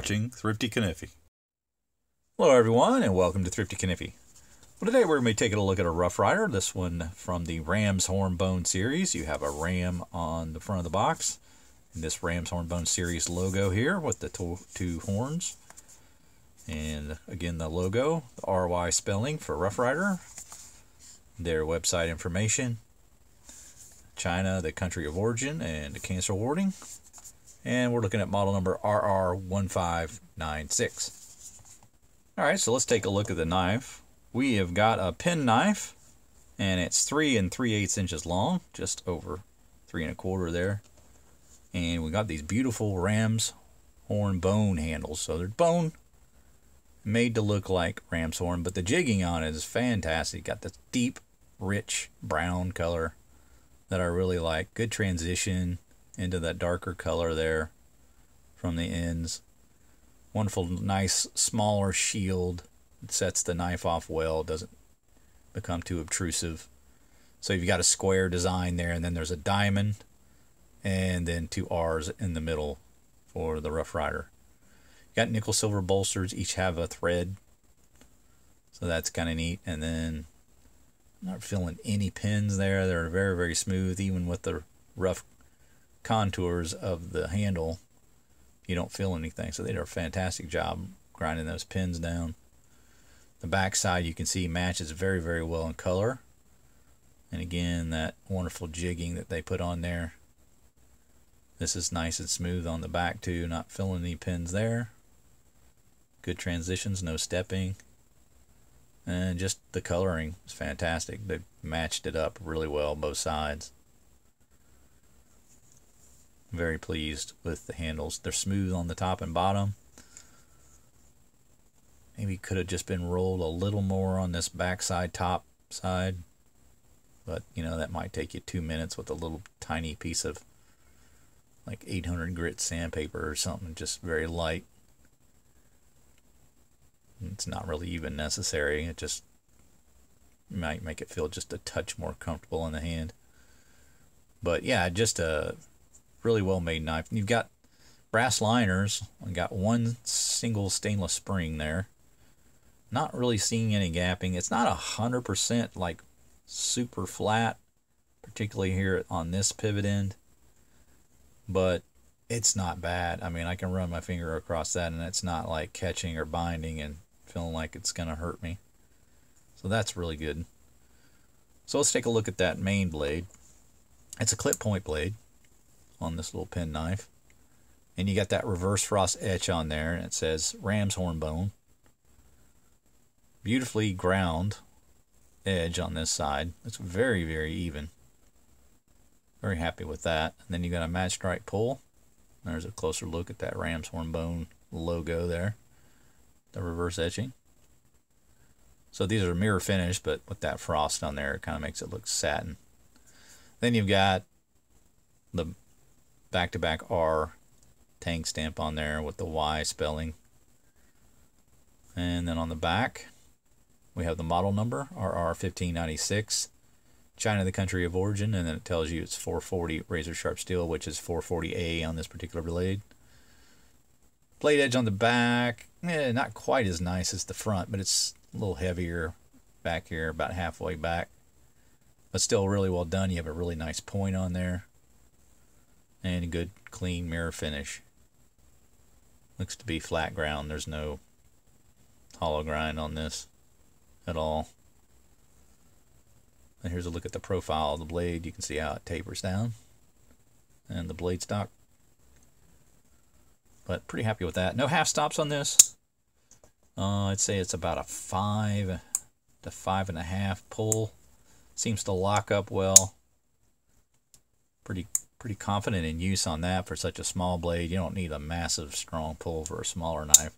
watching Thrifty Kniffy. Hello everyone and welcome to Thrifty Kniffy. Well, today we're going to be taking a look at a Rough Rider, this one from the Ram's Hornbone series. You have a ram on the front of the box, and this Ram's Hornbone series logo here with the two horns. And again the logo, the RY spelling for Rough Rider, their website information, China, the country of origin, and the cancer warding. And we're looking at model number RR1596. Alright, so let's take a look at the knife. We have got a pen knife, and it's 3 3/8 inches long, just over 3 1/4 there. And we got these beautiful ram's horn bone handles. So they're bone, made to look like ram's horn, but the jigging on it is fantastic. Got this deep, rich brown color that I really like. Good transition into that darker color there from the ends. Wonderful, nice, smaller shield. It sets the knife off well. It doesn't become too obtrusive. So you've got a square design there, and then there's a diamond, and then 2 R's in the middle for the Rough Rider. You got nickel silver bolsters, each have a thread, so that's kind of neat. And then I'm not feeling any pins there. They're very, very smooth, even with the rough contours of the handle. You don't feel anything, so they did a fantastic job grinding those pins down. The back side, you can see, matches very, very well in color. And again, that wonderful jigging that they put on there. This is nice and smooth on the back too, not feeling any pins there. Good transitions, no stepping. And just the coloring is fantastic. They matched it up really well, both sides. Very pleased with the handles. They're smooth on the top and bottom. Maybe could have just been rolled a little more on this backside, top side. But, you know, that might take you 2 minutes with a little tiny piece of like 800 grit sandpaper or something, just very light. It's not really even necessary. It just might make it feel just a touch more comfortable in the hand. But yeah, just a really well made knife. You've got brass liners. I've got one single stainless spring there. Not really seeing any gapping. It's not 100% like super flat, particularly here on this pivot end, but it's not bad. I mean, I can run my finger across that and it's not like catching or binding and feeling like it's gonna hurt me. So that's really good. So let's take a look at that main blade. It's a clip point blade on this little pen knife, and you got that reverse frost etch on there, and it says Ram's Hornbone. Beautifully ground edge on this side. It's very, very even. Very happy with that. And then you got a match strike pull. There's a closer look at that Ram's Hornbone logo there, the reverse etching. So these are mirror finish, but with that frost on there, it kind of makes it look satin. Then you've got the back-to-back R tang stamp on there with the Y spelling. And then on the back, we have the model number, RR1596, China, the country of origin, and then it tells you it's 440 razor sharp steel, which is 440A on this particular blade. Blade edge on the back, not quite as nice as the front, but it's a little heavier back here, about halfway back. But still really well done. You have a really nice point on there. And a good clean mirror finish. Looks to be flat ground. There's no hollow grind on this at all. And here's a look at the profile of the blade. You can see how it tapers down. And the blade stock. But pretty happy with that. No half stops on this. I'd say it's about a 5 to 5.5 pull. Seems to lock up well. Pretty confident in use on that for such a small blade. You don't need a massive strong pull for a smaller knife.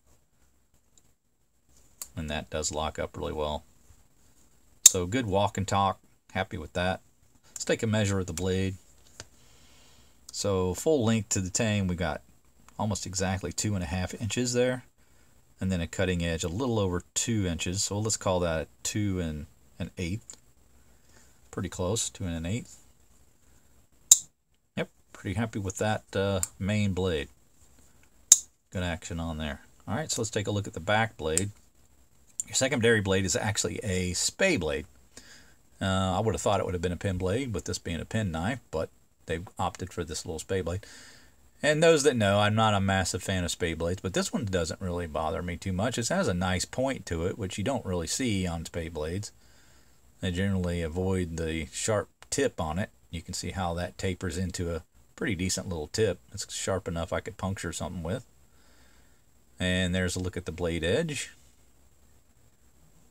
And that does lock up really well. So good walk and talk. Happy with that. Let's take a measure of the blade. So full length to the tang, we got almost exactly 2.5 inches there. And then a cutting edge a little over 2 inches. So let's call that 2 1/8. Pretty close, 2 1/8. Yep, pretty happy with that main blade. Good action on there. All right, so let's take a look at the back blade. Your secondary blade is actually a spay blade. I would have thought it would have been a pen blade with this being a pen knife, but they've opted for this little spay blade. And those that know, I'm not a massive fan of spay blades, but this one doesn't really bother me too much. It has a nice point to it, which you don't really see on spay blades. They generally avoid the sharp tip on it. You can see how that tapers into a pretty decent little tip. It's sharp enough I could puncture something with. And there's a look at the blade edge.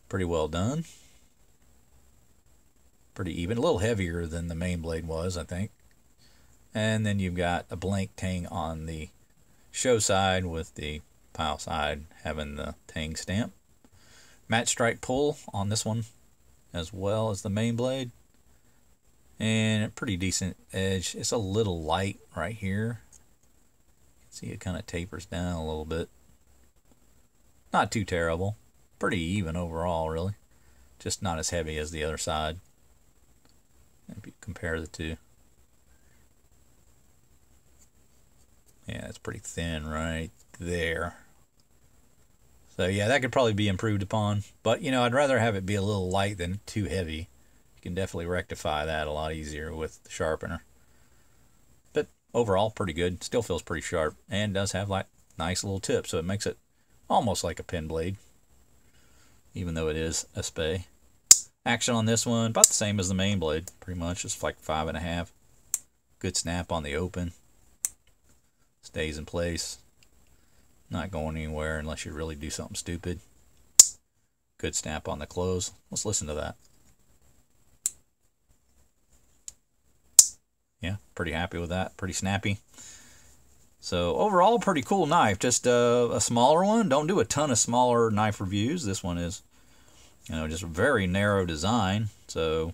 Pretty well done. Pretty even. A little heavier than the main blade was, I think. And then you've got a blank tang on the show side with the pile side having the tang stamp. Matte strike pull on this one as well as the main blade. And a pretty decent edge. It's a little light right here. You can see it kind of tapers down a little bit. Not too terrible. Pretty even overall, really. Just not as heavy as the other side. If you compare the two. Yeah, it's pretty thin right there. So yeah, that could probably be improved upon. But, you know, I'd rather have it be a little light than too heavy. You can definitely rectify that a lot easier with the sharpener. But overall, pretty good. Still feels pretty sharp. And does have like nice little tip. So it makes it almost like a pen blade. Even though it is a spay. Action on this one, about the same as the main blade. Pretty much, just like 5.5. Good snap on the open. Stays in place. Not going anywhere unless you really do something stupid. Good snap on the close. Let's listen to that. Yeah, pretty happy with that. Pretty snappy. So overall, pretty cool knife. Just a smaller one. Don't do a ton of smaller knife reviews. This one is, you know, just a very narrow design. So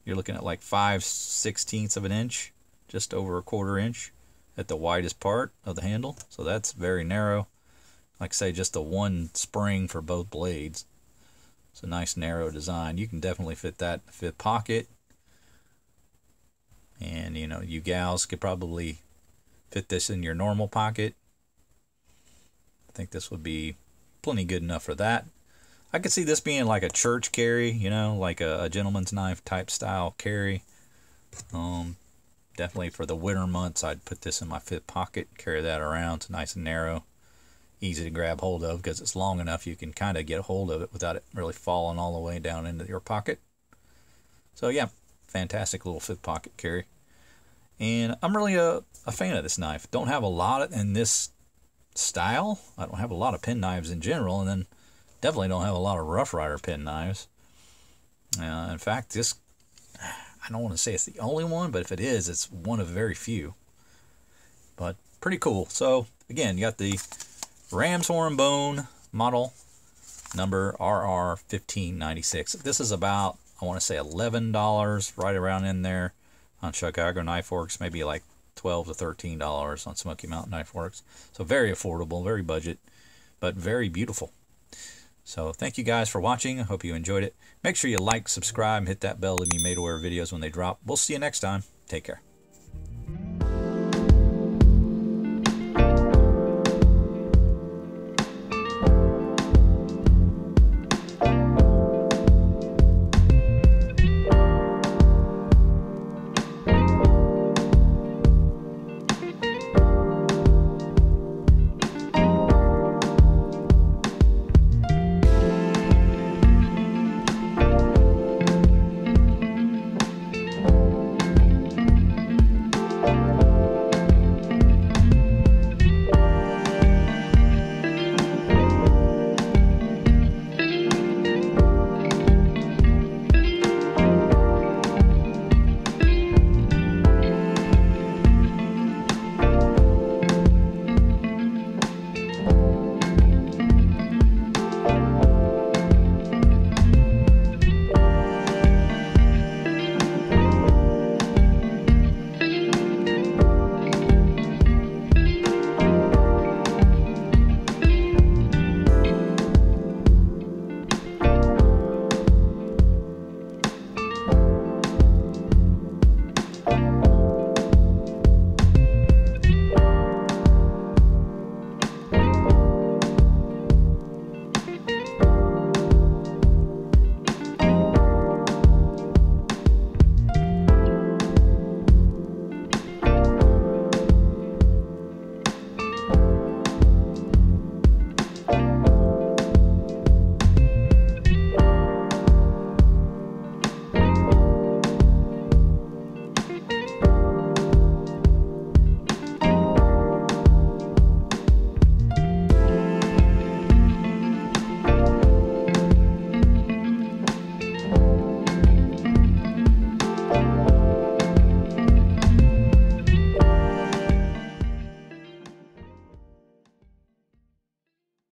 you're looking at like 5/16 of an inch, just over a 1/4 inch at the widest part of the handle. So that's very narrow. Like I say, just the one spring for both blades. It's a nice narrow design. You can definitely fit that in the fifth pocket. And, you know, you gals could probably fit this in your normal pocket. I think this would be plenty good enough for that. I could see this being like a church carry, you know, like a gentleman's knife type style carry. Definitely for the winter months, I'd put this in my fifth pocket, carry that around. It's nice and narrow, easy to grab hold of because it's long enough you can kind of get a hold of it without it really falling all the way down into your pocket. So yeah, fantastic little fifth pocket carry. And I'm really a fan of this knife. Don't have a lot in this style. I don't have a lot of pen knives in general, and then definitely don't have a lot of Rough Rider pen knives. In fact, this, I don't want to say it's the only one, but if it is, it's one of very few. But pretty cool. So again, you got the Ram's Horn Bone model number RR1596. This is about, I want to say $11, right around in there on Chicago Knife Works, maybe like $12 to $13 on Smoky Mountain Knife Works. So very affordable, very budget, but very beautiful. So thank you guys for watching. I hope you enjoyed it. Make sure you like, subscribe, hit that bell to be made aware of videos when they drop. We'll see you next time. Take care.